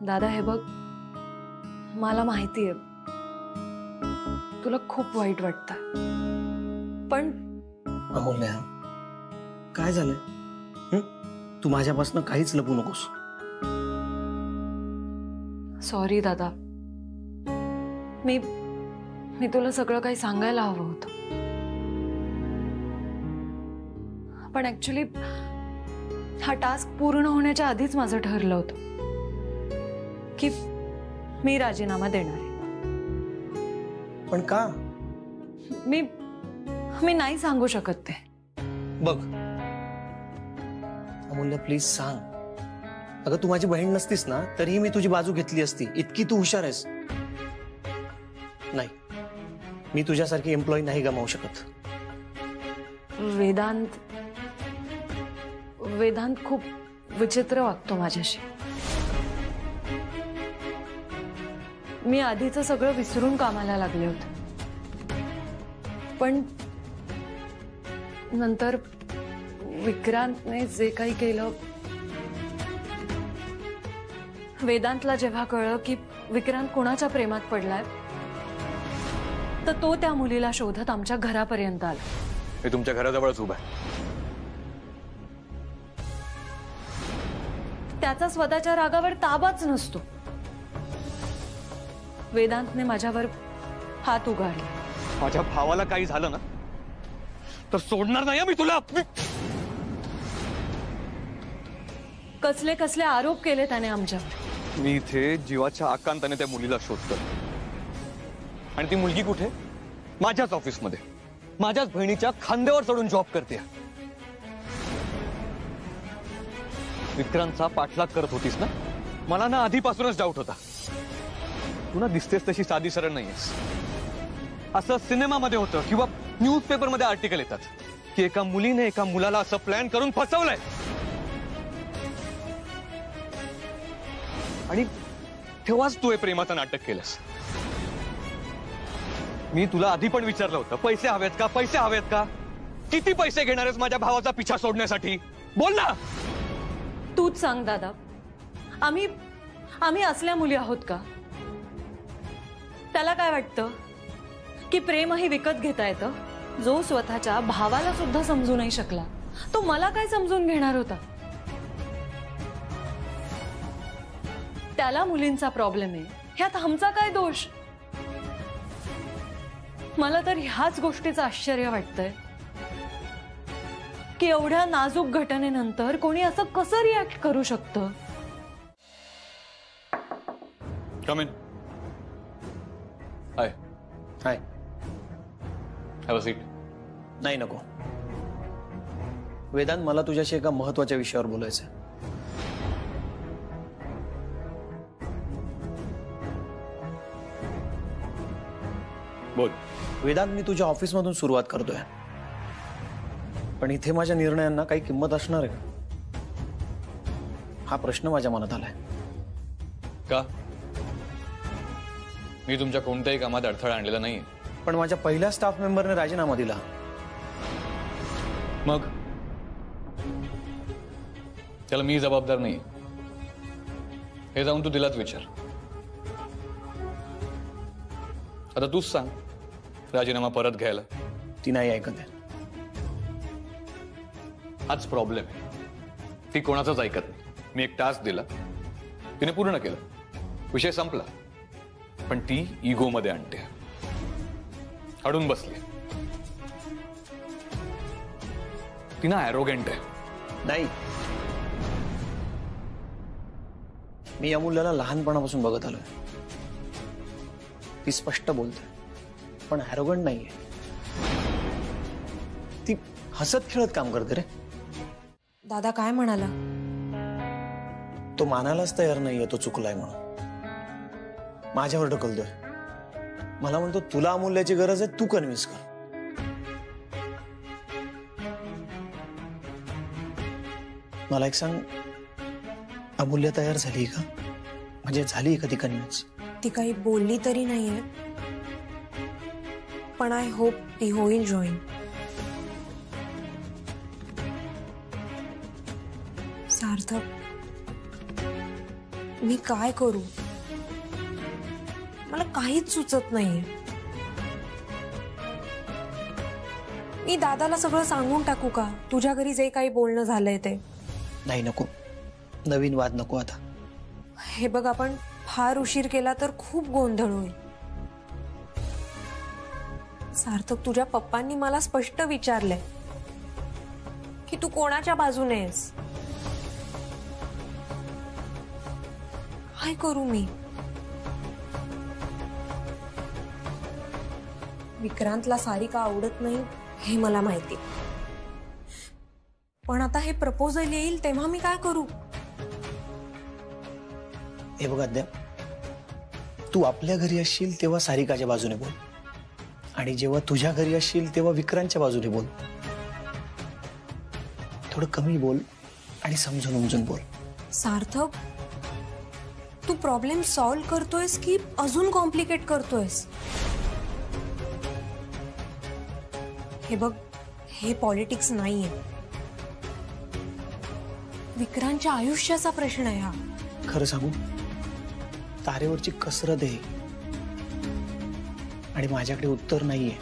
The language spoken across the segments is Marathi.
दादा हे बघ, मला माहितीये तुला खूप वाईट वाटतं, पण अमूल्य काय झालंय? तू माझ्यापासून काहीच लपू नकोस. सॉरी दादा, मी तुला सगळं काही सांगायला हवं होतं, पण ऍक्च्युली हा टास्क पूर्ण होण्याच्या आधीच माझं ठरलं होतं की मी राजीनामा देणार आहे. पण का? मी नाही सांगू शकत ते. बघ अमूल्य प्लीज सांग. अगं तू माझी बहीण नसतीस ना तरीही मी तुझी बाजू घेतली असती. इतकी तू हुशार आहेस. नाही, मी तुझ्यासारखी एम्प्लॉई नाही गमावू शकत. वेदांत खूप विचित्र वागतो माझ्याशी. मी आधीचं सगळं विसरून कामाला लागले होते, पण नंतर विक्रांतने जे काही केलं, वेदांतला जेव्हा कळलं की विक्रांत कोणाच्या प्रेमात पडलाय, तर तो त्या मुलीला शोधत आमच्या घरापर्यंत आला. हे तुमच्या घराजवळच उभा आहे. त्याचा स्वतःच्या रागावर ताबाच नसतो. वेदांतने माझ्यावर हात उगारला. माझ्या भावाला काही झालं ना तर सोडणार नाही मी तुला. कसले कसले आरोप केले त्याने आमच्यावर. मी इथे जीवाच्या आकांताने त्या मुलीला शोधतो, आणि ती मुलगी कुठे? माझ्याच ऑफिसमध्ये, माझ्याच बहिणीच्या खांद्यावर चढून जॉब करते. विक्रांतचा पाठलाग करत होतीस ना? मला ना आधीपासूनच डाऊट होता. तू ना दिसतेस तशी साधी सरळ नाहीयेस. असं सिनेमामध्ये होतं किंवा न्यूजपेपरमध्ये आर्टिकल येतात की एका मुलीने एका मुलाला असं प्लॅन करून फसवलंय, आणि तेव्हाच तू हे प्रेमाचं नाटक केलंस. मी तुला आधी पण विचारलं होतं, पैसे हवेत का? पैसे हवेत का? किती पैसे घेणार आहेस माझ्या भावाचा पिछा सोडण्यासाठी? बोल ना. तूच सांग दादा, आम्ही असल्या मुली आहोत का? त्याला काय वाटतं की प्रेमही विकत घेता येतं? जो स्वतःच्या भावाला सुद्धा समजू नाही शकला, तो मला काय समजून घेणार होता? त्याला मुलींचा प्रॉब्लेम आहे, ह्यात आमचा काय दोष? मला तर ह्याच गोष्टीचं आश्चर्य वाटतंय की एवढ्या नाजूक घटनेनंतर कोणी असं कसं रिॲक्ट करू शकतं. Come in. Hi. Hi. Have a seat. नाही नको. वेदांत, मला तुझ्याशी एका महत्वाच्या विषयावर बोलायचं. बोल. वेदांत, मी तुझ्या ऑफिसमधून सुरुवात करतोय, पण इथे माझ्या निर्णयांना काही किंमत असणार आहे का? हा प्रश्न माझ्या मनात आलाय. का? मी तुमच्या कोणत्याही कामात अडथळा आणलेला नाहीये. पण माझ्या पहिल्या स्टाफ मेंबरने राजीनामा दिला. मग त्याला मी जबाबदार नाही हे जाऊन तू तिलाच विचार. आता तूच सांग, राजीनामा परत घ्यायला? ती नाही ऐकत आहे. हाच प्रॉब्लेम आहे. ती कोणाचाच ऐकत नाही. मी एक टास्क दिला, तिने पूर्ण केलं, विषय संपला. पण ती इगो मध्ये आणते, अडून बसली. ती ना ॲरोगंट आहे. नाही, मी अमूल्याला लहानपणापासून बघत आलोय. ती स्पष्ट बोलते, पण ॲरोगंट नाहीये. ती हसत खेळत काम करते रे. दादा काय म्हणाला? तो मानायलाच तयार नाहीये तो चुकलाय म्हणून. माझ्यावर ढकलतोय. मला म्हणतो तुला अमूल्याची गरज आहे, तू कन्व्हिन्स कर. मला एक सांग, अमूल्य तयार झाली का? म्हणजे झाली का ती कन्व्हिन्स? ती काही बोलली तरी नाहीये, पण आय होप ती होईल जॉईन. सार्थक, मी काय करू? मला काहीच सुचत नाहीये. मी दादाला सगळं सांगून टाकू का? तुझ्या घरी जे काही बोलणं झालंय ते. नाही, नको. नवीन वाद नको आता. हे बघ, आपण फार उशीर केला तर खूप गोंधळ होईल. सार्थक, तुझ्या पप्पांनी मला स्पष्ट विचारलंय की तू कोणाच्या बाजूने आहेस. काय करू मी? विक्रांतला सारिका आवडत नाही हे मला माहिती, पण आता हे प्रपोजल येईल तेव्हा मी काय करू? हे बघ अद्या, तू आपल्या घरी असशील तेव्हा सारिकाच्या बाजूने बोल, आणि जेव्हा तुझ्या घरी असशील तेव्हा विक्रांतच्या बाजूने बोल. थोडं कमी बोल आणि समजून उमजून बोल. सार्थक, तू प्रॉब्लेम सॉल्व्ह करतोयस की अजून कॉम्प्लिकेट करतोयस? हे बघ, हे पॉलिटिक्स नाहीये. विक्रांतच्या आयुष्याचा प्रश्न आहे हा. खरं सांगू, तारेवरची कसरत आहे आणि माझ्याकडे उत्तर नाहीये.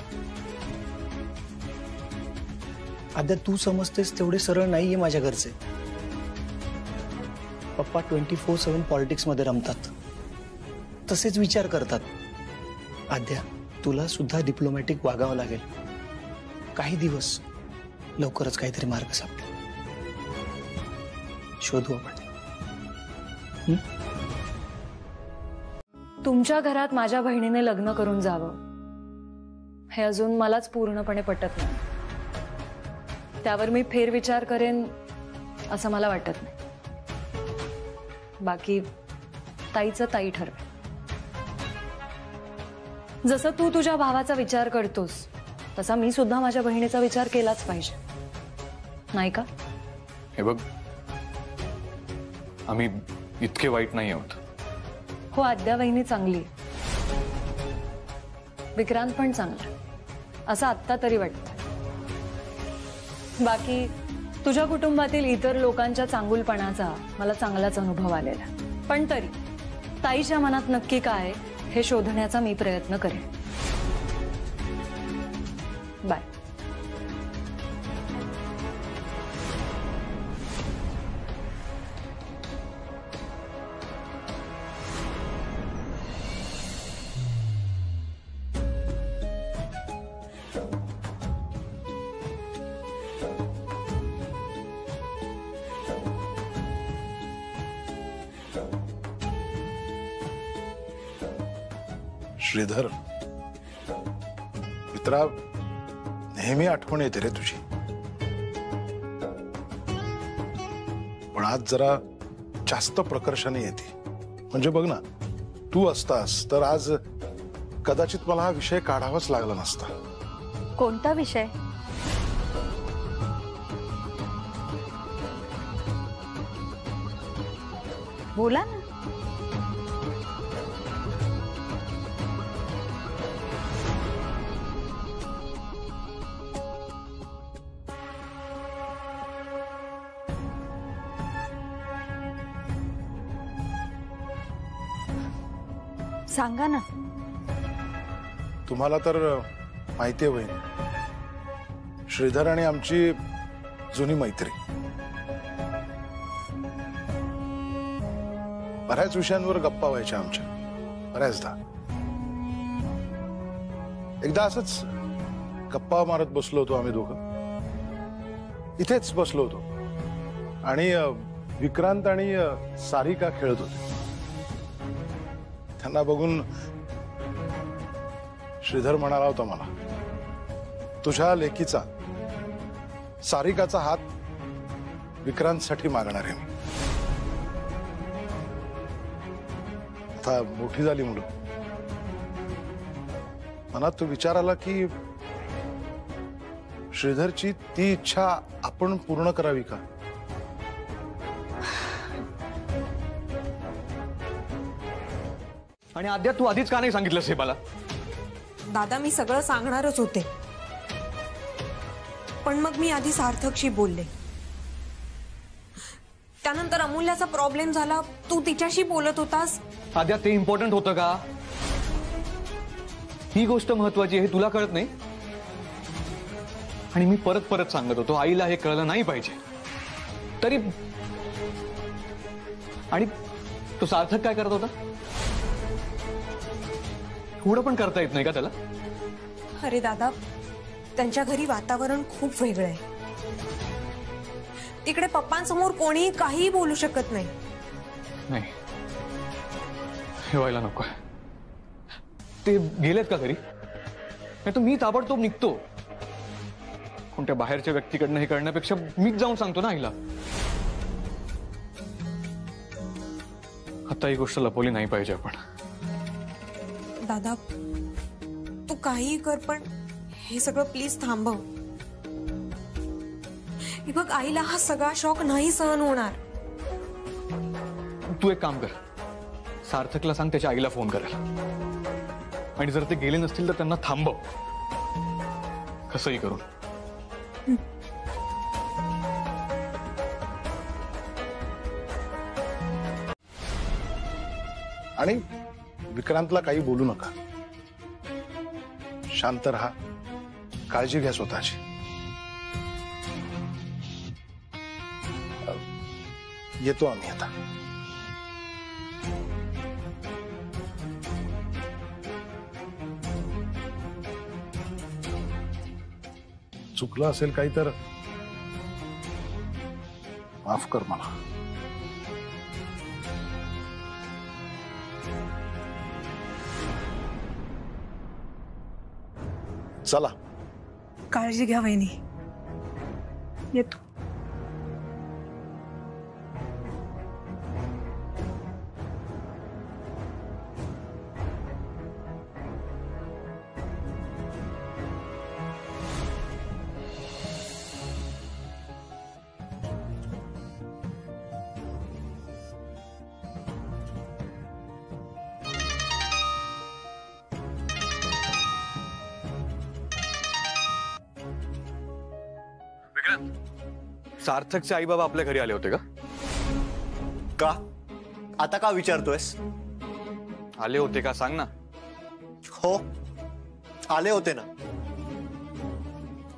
अद्या तू समजतेस तेवढे सरळ नाहीये माझ्या घरचे. पप्पा 24/7 पॉलिटिक्स मध्ये रमतात, तसेच विचार करतात. आद्या, तुला सुद्धा डिप्लोमॅटिक वागावं लागेल. काही दिवस, लवकरच काहीतरी मार्ग सापडेल. शोधू आपण. तुमच्या घरात माझ्या बहिणीने लग्न करून जावं हे अजून मलाच पूर्णपणे पटत नाही. त्यावर मी फेरविचार करेन असं मला वाटत नाही. बाकी ताईचं ताई ठरवे. जसं तू तुझ्या भावाचा विचार करतोस तसा मी सुद्धा माझ्या बहिणीचा विचार केलाच पाहिजे, नाही का? हे बघ, आम्ही इतके वाईट नाही आहोत. हो, आद्या वहिनी चांगली आहे, विक्रांत पण चांगला आहे, असं आत्ता तरी वाटतं. बाकी तुझ्या कुटुंबातील इतर लोकांच्या चांगुलपणाचा मला चांगलाच अनुभव आलेला, पण तरी ताईच्या मनात नक्की काय हे शोधण्याचा मी प्रयत्न करेन. बाय. श्रीधर, मित्रा, नेहमी आठवण येते रे तुझी, पण आज जरा जास्त प्रकर्षाने येते. म्हणजे बघ ना, तू असतास तर आज कदाचित मला हा विषय काढावाच लागला नसता. कोणता विषय? बोला ना. सांगा ना. तुम्हाला तर माहिती आहे बहीण, श्रीधर आणि आमची जुनी मैत्री. बऱ्याच विषयांवर गप्पा व्हायच्या आमच्या, बऱ्याचदा. एकदा असंच गप्पा मारत बसलो होतो आम्ही दोघं, इथेच बसलो होतो, आणि विक्रांत आणि सारिका खेळत होते. त्यांना बघून श्रीधर म्हणाला होता मला, तुझ्या लेकीचा, सारिकाचा हात विक्रांतसाठी मागणार आहे मी. आता मोठी झाली मुलं, मनात तो विचार आला की श्रीधरची ती इच्छा आपण पूर्ण करावी का? आणि आद्या, तू आधीच का नाही सांगितलंस हे मला? दादा, मी सगळं सांगणारच होते, पण मग मी आधी सार्थकशी बोलले. त्यानंतर अमूल्याचा प्रॉब्लेम झाला, तू तिच्याशी बोलत होतास. आद्या, ते इम्पॉर्टंट होतं का? ही गोष्ट महत्वाची आहे, हे तुला कळत नाही? आणि मी परत परत सांगत होतो आईला हे कळलं नाही पाहिजे तरी. आणि तो सार्थक काय करत होता? थोडं पण करता येत नाही का त्याला? अरे दादा, त्यांच्या घरी वातावरण खूप वेगळं आहे. तिकडे पप्पांसमोर कोणीही काहीही बोलू शकत नाही. नाही, हे व्हायला नको. ते गेलेत का घरी? नाही तर मी ताबडतोब निघतो. कोणत्या बाहेरच्या व्यक्तीकडनं हे करण्यापेक्षा मीच जाऊन सांगतो ना आईला. आता ही गोष्ट लपवली नाही पाहिजे आपण. दादा, तू काहीही कर, पण हे सगळं प्लीज थांबव. हे बघ, आईला हा सगळा शॉक नाही सहन होणार. तू एक काम कर, सार्थकला सांग त्याच्या आईला फोन करेल. आणि जर ते गेले नसतील तर त्यांना थांबव, कसंही करून. आणि विक्रांतला काही बोलू नका. शांत राहा, काळजी घ्या स्वतःची. येतो आम्ही आता. चुकलं असेल काही तर माफ कर मला. चला. काळजी घ्या वहिनी. येतो. सार्थकचे आई बाबा आपल्या घरी आले होते का? का? आता का विचारतोयस? आले होते का सांग ना. हो, आले होते ना.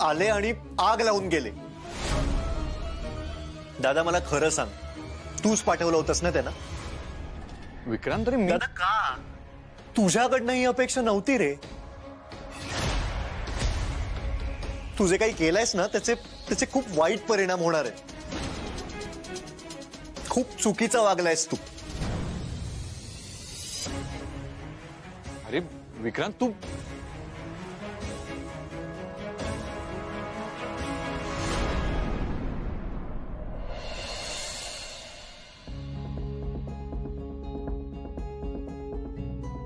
आले आणि आग लावून गेले. दादा, मला खरं सांग, तूच पाठवलं होतंस ना त्यांना? विक्रांत, तरी मी दादा, का? तुझ्याकडनं ही अपेक्षा नव्हती रे. तू जे काही केलंयस ना, त्याचे खूप वाईट परिणाम होणार आहेत. खूप चुकीचा वागलायस तू. अरे विक्रांत, तू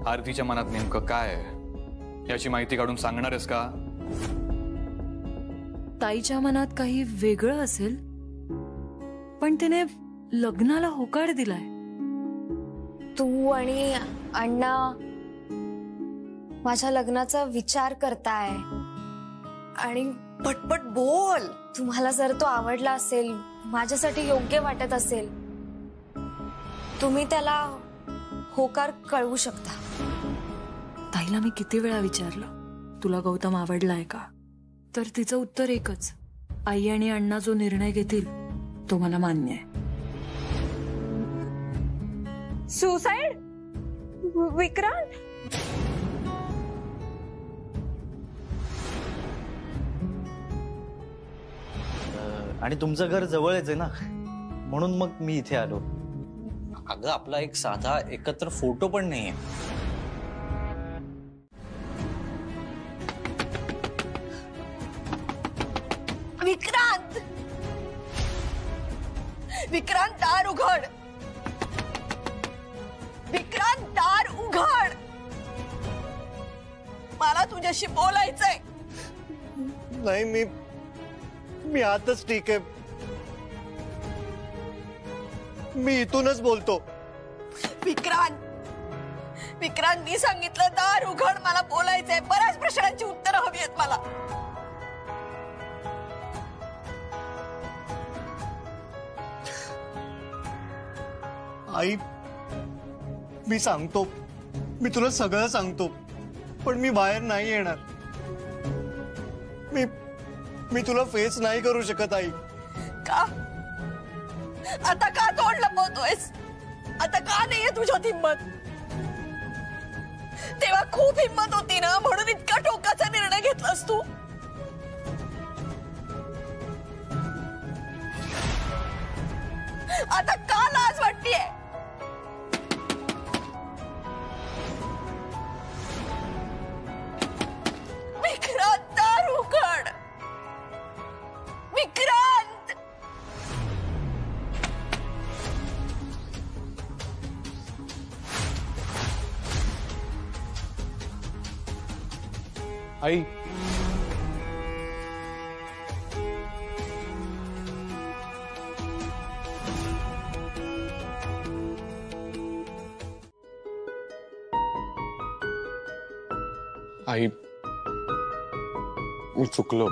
आरतीच्या मनात नेमकं काय आहे याची माहिती काढून सांगणारस का? ताईच्या मनात काही वेगळं असेल, पण तिने लग्नाला होकार दिलाय. तू आणि अण्णा माझ्या लग्नाचा विचार करताय आणि पटपट बोल. तुम्हाला जर तो आवडला असेल, माझ्यासाठी योग्य वाटत असेल, तुम्ही त्याला होकार कळवू शकता. ताईला मी किती वेळा विचारलं, तुला गौतम आवडलाय का? तर तिचं उत्तर एकच, आई आणि अण्णा जो निर्णय घेतील तो मला मान्य आहे. सुसाईड? विक्रांत? आणि तुमचं घर जवळच आहे ना, म्हणून मग मी इथे आलो. अगं, आपला एक साधा एकत्र फोटो पण नाहीये. विक्रांत! विक्रांत, दार उघड. विक्रांत, दार उघड. मला तुझ्याशी बोलायचंय. नाही, मी आताच ठीक आहे. मी इथूनच बोलतो. विक्रांत, विक्रांत, मी सांगितलं दार उघड. मला बोलायचंय. बऱ्याच प्रश्नांची उत्तरं हवी आहेत मला. आई मी सांगतो, मी तुला सगळं सांगतो, पण मी बाहेर नाही येणार. मी तुला फेस नाही करू शकत आई. का आता का तोंड लपवतोयस? आता का नाहीये तुझ्यात हिंमत? तेव्हा खूप हिंमत होती ना, म्हणून इतका टोकाचा निर्णय घेतलास तू. आता का लाज वाटतेय? विक्रांत, दार उघड. विक्रांत. आई, आई मी चुकलो,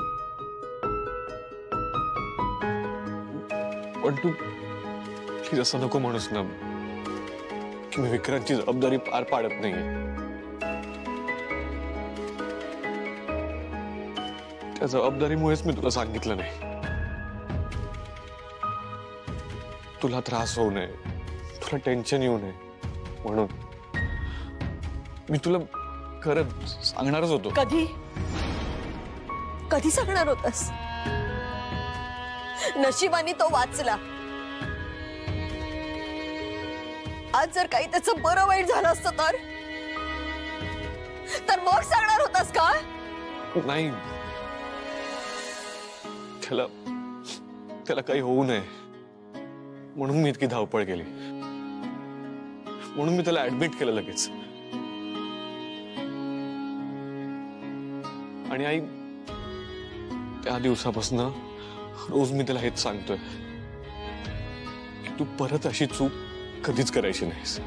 पण तू प्लीज असं नको म्हणूस ना की मी विक्रांतची जबाबदारी पार पाडत नाहीये. त्या जबाबदारीमुळेच मी तुला सांगितलं नाही. तुला त्रास होऊ नये, तुला टेन्शन येऊ नये म्हणून मी तुला खरं सांगणारच होतो. कधी कधी सांगणार होतास? नशिबाने तो वाचला. आज जर काही त्याचं बरं वाईट झालं असतं तर मग सांगणार होतास का? नाही, त्याला काही होऊ नये म्हणून मी इतकी धावपळ केली, म्हणून मी त्याला ऍडमिट केलं लगेच. आणि आई, त्या दिवसापासून रोज मी त्याला हेच सांगतोय की तू परत अशी चूक कधीच करायची नाहीस.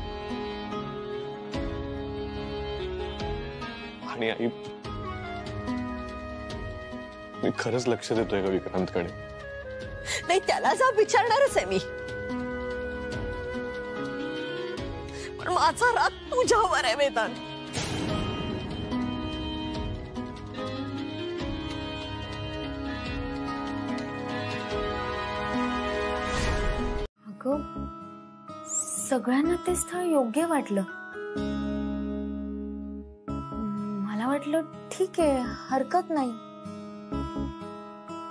आणि आई, मी खरंच लक्ष देतोय का विक्रांतकडे? नाही, त्याला जा विचारणारच आहे मी, पण माझा राग तुझ्यावर आहे वेदांत. अगं, सगळ्यांना ते स्थळ योग्य वाटलं. मला वाटलं ठीक आहे, हरकत नाही.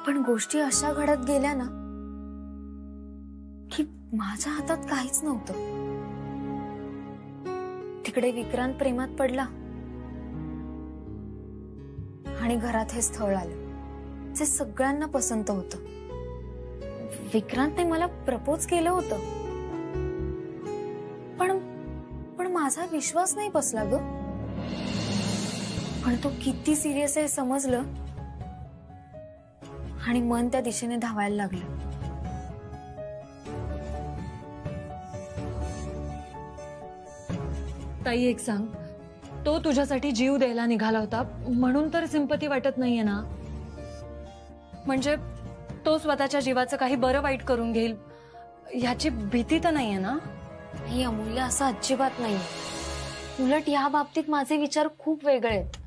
पण गोष्टी अशा घडत गेल्या ना की माझ्या हातात काहीच नव्हतं. तिकडे विक्रांत प्रेमात पडला आणि घरात हे स्थळ आलं जे सगळ्यांना पसंत होतं. विक्रांतने मला प्रपोज केलं होतं, पण माझा विश्वास नाही बसला ग. पण तो किती सिरियस आहे समजलं आणि मन त्या दिशेने धावायला लागलं. ताई, एक सांग, तो तुझ्यासाठी जीव द्यायला निघाला होता म्हणून तर सिंपती वाटत नाहीये ना? म्हणजे तो स्वतःच्या जीवाचं काही बरं वाईट करून घेईल याची भीती तर नाहीये ना? नाही अमूल्य, असं अजिबात नाही. उलट या बाबतीत माझे विचार खूप वेगळे आहेत.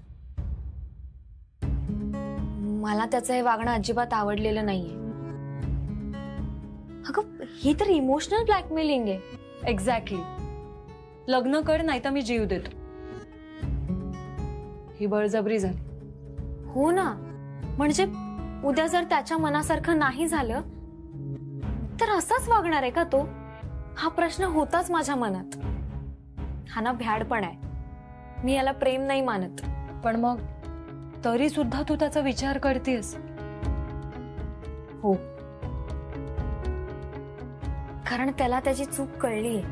मला त्याचं हे वागणं अजिबात आवडलेलं नाहीये. अगं, ही तर इमोशनल ब्लॅकमेलिंग आहे. एक्झॅक्टली. लग्न कर नाही तर मी जीव देतो, ही बळजबरी झाली. हो ना, म्हणजे उद्या जर त्याच्या मनासारखं नाही झालं तर असाच वागणार आहे का तो? हा प्रश्न होताच माझ्या मनात. हा ना भ्याडपण आहे. मी याला प्रेम नाही मानत. पण मग तरी सुद्धा तू त्याचा विचार करतेस? हो, कारण त्याला त्याची चूक कळलीये.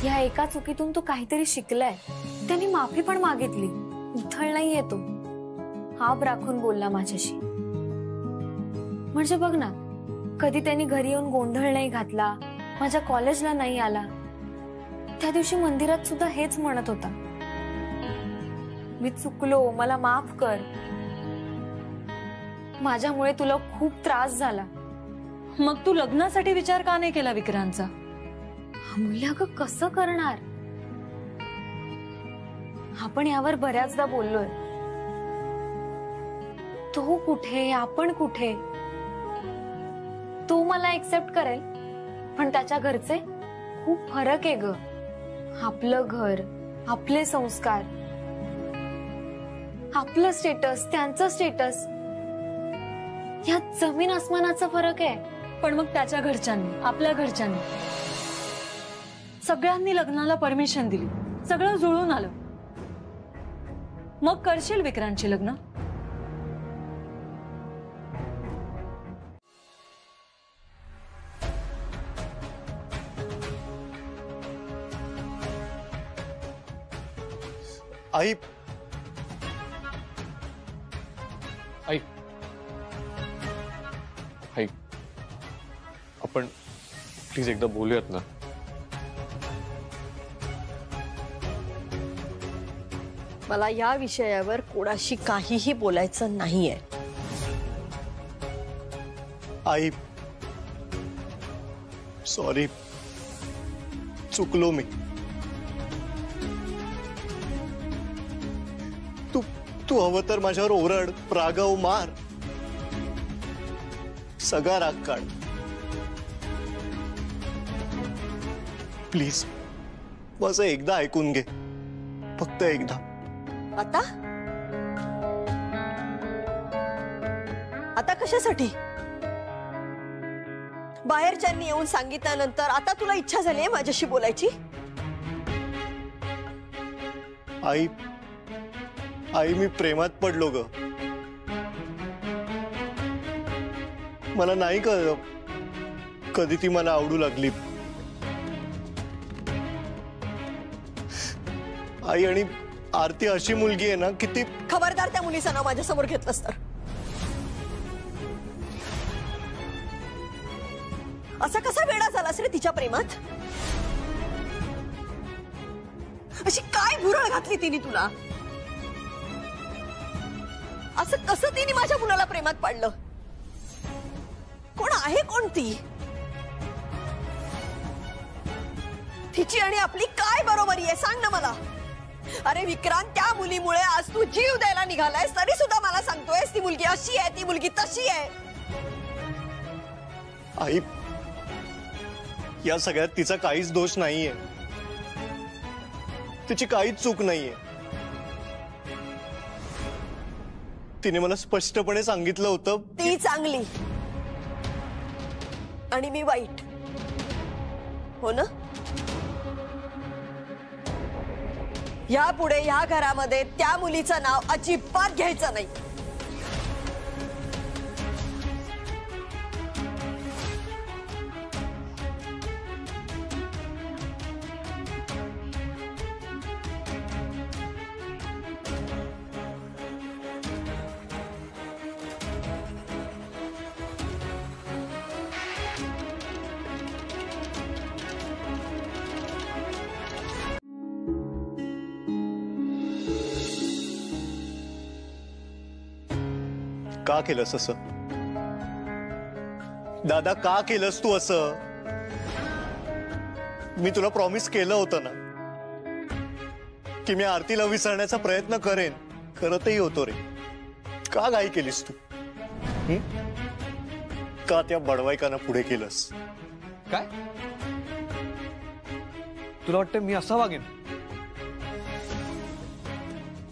या एका चुकीतून तो काहीतरी शिकलाय. त्याने माफी पण मागितली. उथळ नाही येतो, हाब राखून बोलला माझ्याशी. म्हणजे बघ ना, कधी त्यांनी घरी येऊन गोंधळ नाही घातला, माझ्या कॉलेजला नाही आला. त्या दिवशी मंदिरात सुद्धा हेच म्हणत होता, मी चुकलो, मला माफ कर, माझ्यामुळे तुला खूप त्रास झाला. मग तू लग्नासाठी विचार का नाही केला विक्रांतचा? अमूल्य अगं कसं करणार? आपण यावर बऱ्याचदा बोललोय. तो कुठे, आपण कुठे. तो मला एक्सेप्ट करेल, पण त्याच्या घरचे खूप फरक आहे ग. आपलं घर, आपले संस्कार, आपलं स्टेटस, त्यांचं स्टेटस, यात जमीन आसमानाचा फरक आहे. पण मग त्याच्या घरच्यांनी, आपल्या घरच्यांनी सगळ्यांनी लग्नाला परमिशन दिली, सगळं जुळून आलं. मग करशील विक्रांतची लग्न? आई आई आई आपण प्लीज एकदा बोलूयात ना. मला या विषयावर कोणाशी काहीही बोलायचं नाहीये. आई सॉरी, चुकलो मी. तू हवं तर माझ्यावर ओरड, रागव, मार, सगळा राग काढ. प्लीज माझं एकदा ऐकून घे, फक्त एकदा. आता आता कशासाठी? बाहेरच्यांनी येऊन सांगितल्यानंतर आता तुला इच्छा झाली आहे माझ्याशी बोलायची? आई आई मी प्रेमात पडलो ग. मला नाही कळलं कधी ती मला आवडू लागली. आई आणि आरती अशी मुलगी आहे ना की ती. खबरदार त्या मुलीचं नाव माझ्या समोर घेतलंस तर. असा कसा वेडा झालास रे तिच्या प्रेमात? अशी काय भुरळ घातली तिने तुला? असं कसं तिने माझ्या मुलाला प्रेमात पाडलं? कोण आहे कोण ती? तिची आणि आपली काय बरोबरी आहे सांग ना मला. अरे विक्रांत, त्या मुलीमुळे आज तू जीव द्यायला निघालायस, तरी सुद्धा मला सांगतोयस ती मुलगी अशी आहे, ती मुलगी तशी आहे. आई या सगळ्यात तिचा काहीच दोष नाहीये, तिची काहीच चूक नाहीये. तिने मला स्पष्टपणे सांगितलं होतं. ती चांगली आणि मी वाईट, हो ना? यापुढे या घरामध्ये त्या मुलीचं नाव अजिबात घ्यायचं नाही. का केलंस असं दादा? का केलंस तू असं? मी तुला प्रॉमिस केलं होतं ना की मी आरतीला विसरण्याचा प्रयत्न करेन. करतही होतो रे. का घाई केलीस तू? का त्या बडवाईकांना पुढे केलंस? काय तुला वाटतं मी असा वागेन?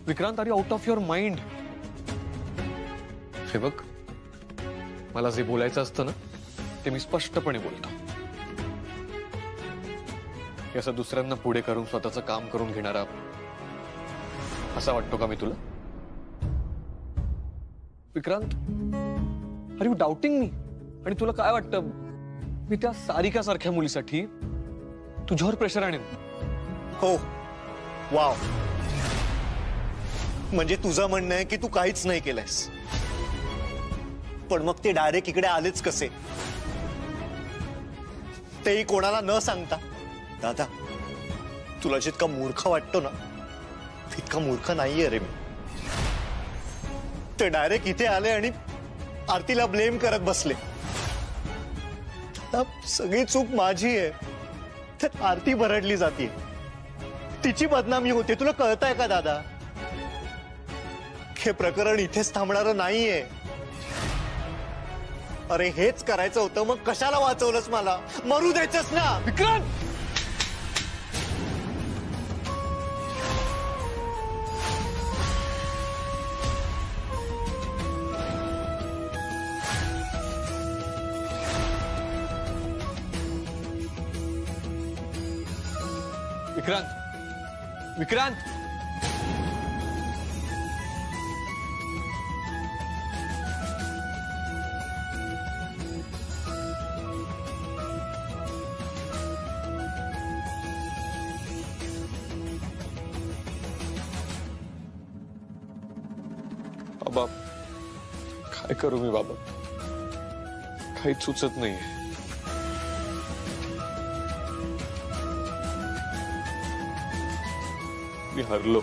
Vikrant, are you out of your mind? हे बघ, मला जे बोलायचं असतं ना ते मी स्पष्टपणे बोलतो. असं दुसऱ्यांना पुढे करून स्वतःचं काम करून घेणारा असा वाटतो का मी तुला? विक्रांत, आर यू डाउटिंग मी? आणि तुला काय वाटतं मी त्या सारिका सारख्या मुलीसाठी तुझ्यावर प्रेशर आणेन? हो, वाव. म्हणजे तुझं म्हणणं आहे की तू काहीच नाही केलंयस, पण मग ते डायरेक्ट इकडे आलेच कसे? तेही कोणाला न सांगता. दादा, तुला जितका मूर्ख वाटतो ना तितका मूर्ख नाहीये रे मी. ते डायरेक्ट इथे आले आणि आरतीला ब्लेम करत बसले. सगळी चूक माझी आहे. तर आरती भरडली जाते, तिची बदनामी होते. तुला कळतंय का दादा? हे प्रकरण इथेच थांबणारं नाहीये. अरे हेच करायचं होतं, मग कशाला वाचवलंस मला? मरू द्यायचंस ना विक्रांत. विक्रांत, विक्रांत. बाबा काय करू मी बाबा, काहीच सुचत नाहीये. मी हरलो.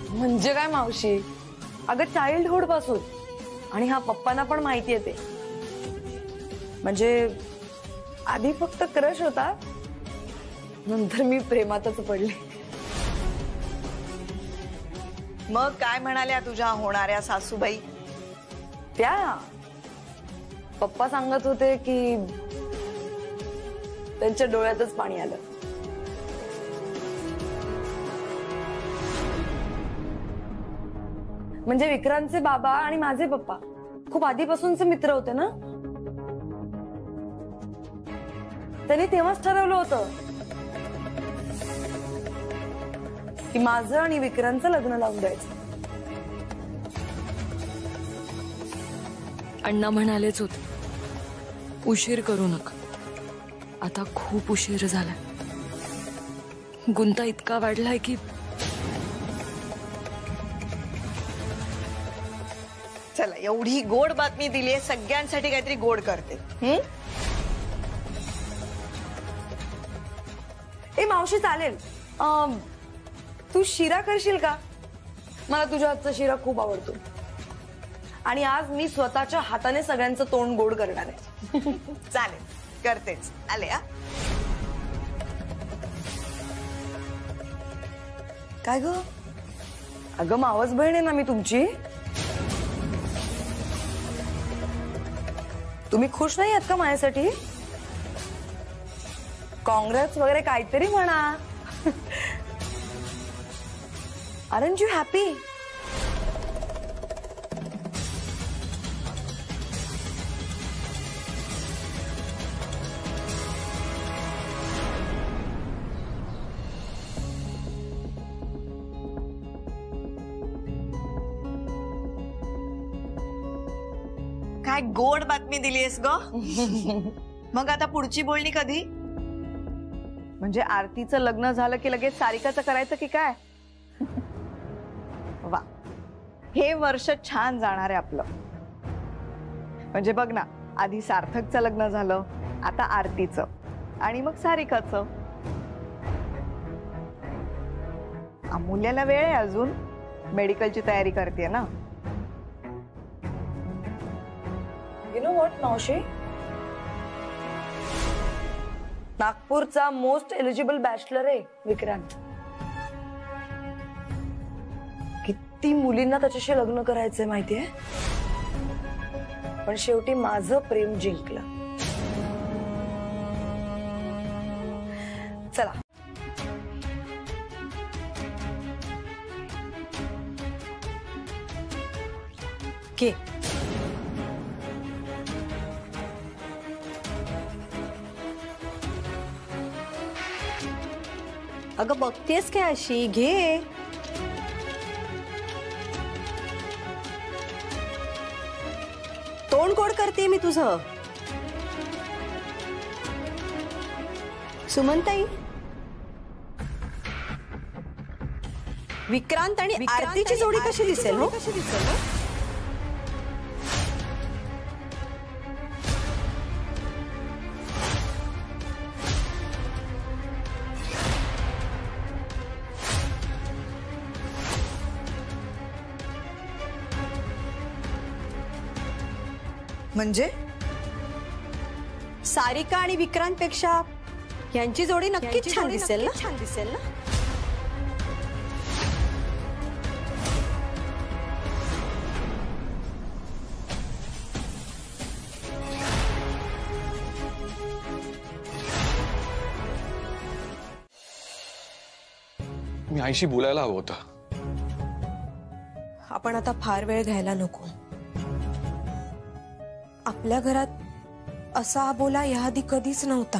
म्हणजे काय मावशी? अगं चाइल्डहुड पासून, आणि हा पप्पांना पण माहिती आहे ते. म्हणजे आधी फक्त क्रश होता, नंतर मी प्रेमातच पडले. मग काय म्हणाल्या तुझ्या होणाऱ्या सासूबाई? त्या पप्पा सांगत होते की त्यांच्या डोळ्यातच पाणी आलं. म्हणजे विक्रांतचे बाबा आणि माझे पप्पा खूप आधीपासूनचे मित्र होते ना. त्यांनी तेव्हाच ठरवलं होतं की माझं आणि विक्रांतचं लग्न लावून द्यायचं. अण्णा म्हणालेच होते, उशीर करू नका. आता खूप उशीर झालाय. गुंता इतका वाढलाय की चला, एवढी गोड बातमी दिली आहे, सगळ्यांसाठी काहीतरी गोड करते. ए मावशी चालेल, तू शिरा करशील का? मला तुझ्या हातचा शिरा खूप आवडतो, आणि आज मी स्वतःच्या हाताने सगळ्यांचं तोंड गोड करणार आहे. चालेल, करतेच. आले. काय ग? अगं मावस बहीण आहे ना मी तुमची. तुम्ही खुश नाही आहात का माझ्यासाठी? काँग्रेस वगैरे काहीतरी म्हणा. Aren't you happy? काय गोड बातमी दिलीयस ग. मग आता पुढची बोलणी कधी? म्हणजे आरतीचं लग्न झालं की लगेच सारिकाचं करायचं की काय? वा, हे वर्ष छान जाणार आहे आपलं. म्हणजे बघ ना, आधी सार्थकचं लग्न झालं, आता आरतीचं, आणि मग सारिकाचं. अमूल्याला वेळ आहे अजून, मेडिकलची तयारी करते ना. यू नो व्हॉट मावशी, नागपूरचा मोस्ट एलिजिबल बॅचलर आहे विक्रांत. किती मुलींना त्याच्याशी लग्न करायचंय माहितीये, पण शेवटी माझं प्रेम जिंकलं. चला. के अगं बघतेस काय अशी? घे. तोंड गोड करते मी तुझं. सुमनताई, विक्रांत आणि आरतीची जोडी कशी दिसेल हो? म्हणजे सारिका आणि विक्रांत पेक्षा यांची जोडी नक्कीच छान दिसेल ना? मी आईशी बोलायला हवं होतं. आपण आता फार वेळ घ्यायला नको. आपल्या घरात असा बोला याआधी कधीच नव्हता.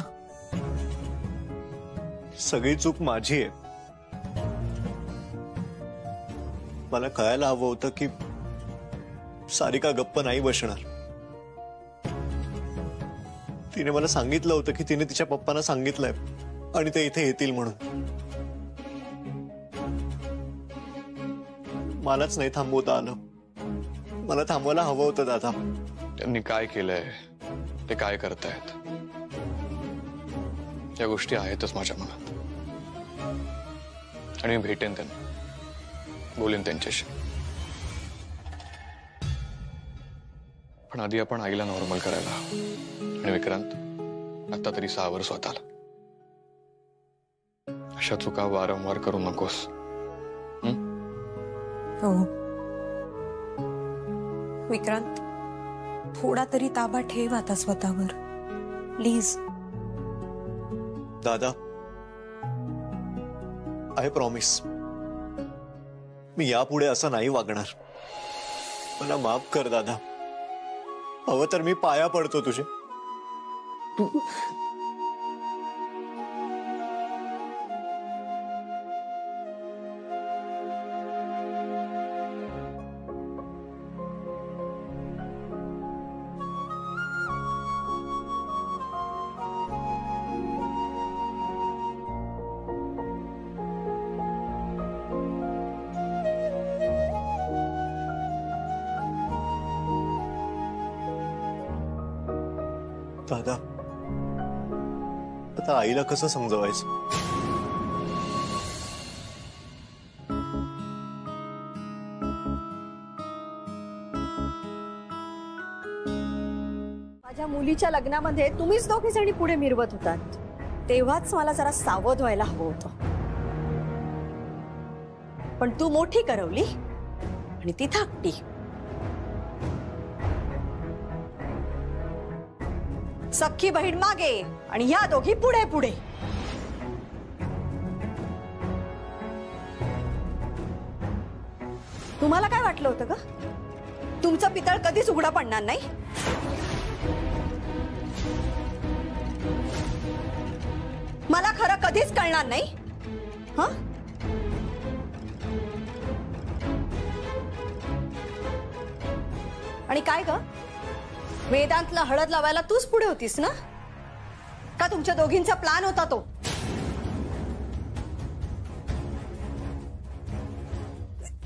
सगळी चूक माझी आहे. मला कळायला हवं होतं की सारिका गप्प नाही बसणार. तिने मला सांगितलं होतं की तिने तिच्या पप्पांना सांगितलंय आणि ते इथे येतील म्हणून. मलाच नाही थांबवता आलं. मला थांबवायला हवं होतं दादा. त्यांनी काय केलंय, ते काय करतायत, या गोष्टी आहेतच माझ्या मनात. आणि मी भेटेन त्यांना, बोलेन त्यांच्याशी. पण आधी आपण आईला नॉर्मल करायला हवं. आणि विक्रांत, आता तरी सावर स्वतःला. अशा चुका वारंवार करू नकोस. हो विक्रांत, थोडा तरी ताबा ठेव आता स्वतःवर प्लीज. दादा, आय प्रॉमिस, मी यापुढे असं नाही वागणार. मला माफ कर दादा. हवं तर मी पाया पडतो तुझे. तू दादा, आता आईला कसं समजवायचं? माझ्या मुलीच्या लग्नामध्ये तुम्हीच दोघी जणी पुढे मिरवत होतात. तेव्हाच मला जरा सावध व्हायला हवं होतं. पण तू मोठी करवली आणि ती धाकटी. सख्खी बहीण मागे आणि ह्या दोघी पुढे पुढे. तुम्हाला काय वाटलं होतं का तुमचं पितळ कधीच उघडा पडणार नाही? मला खरं कधीच कळणार नाही. हं? आणि काय ग, वेदांतला हळद लावायला तूच पुढे होतीस ना? का तुमच्या दोघींचा प्लॅन होता तो?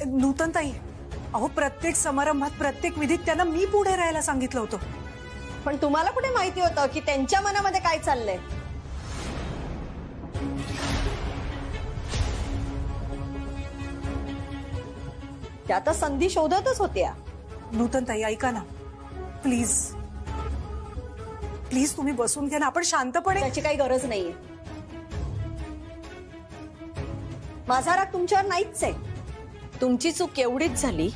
नूतनताई, अहो प्रत्येक समारंभात, प्रत्येक विधीत त्यांना मी पुढे राहायला सांगितलं होतं. पण तुम्हाला कुठे माहिती होतं की त्यांच्या मनामध्ये काय चाललंय? त्या आता संधी शोधतच होत्या. नूतनताई ऐका ना प्लीज. प्लीज तुम्ही बसून घ्या ना, आपण शांतपणे. त्याची काही गरज नाहीये. माझा राग तुमच्यावर नाहीच आहे. तुमची चूक एवढीच झाली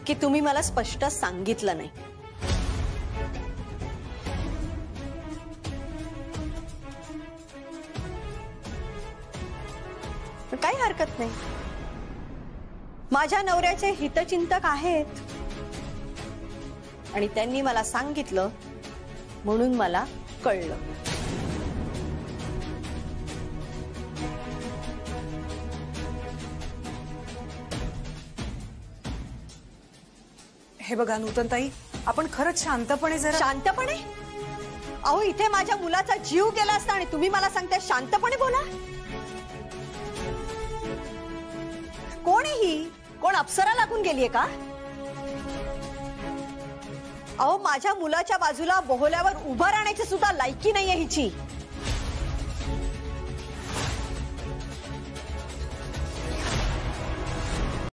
की तुम्ही मला स्पष्ट सांगितलं नाही. पण काही हरकत नाही. माझ्या नवऱ्याचे हितचिंतक आहेत आणि त्यांनी मला सांगितलं म्हणून मला कळलं. हे बघा नूतनताई, आपण खरंच शांतपणे जरा. शांतपणे? अहो इथे माझ्या मुलाचा जीव गेला असता आणि तुम्ही मला सांगताय शांतपणे बोला. अप्सरा लागून गेलीये का? अहो माझ्या मुलाच्या बाजूला बोहल्यावर उभं राहण्याची सुद्धा लायकी नाहीये हिची.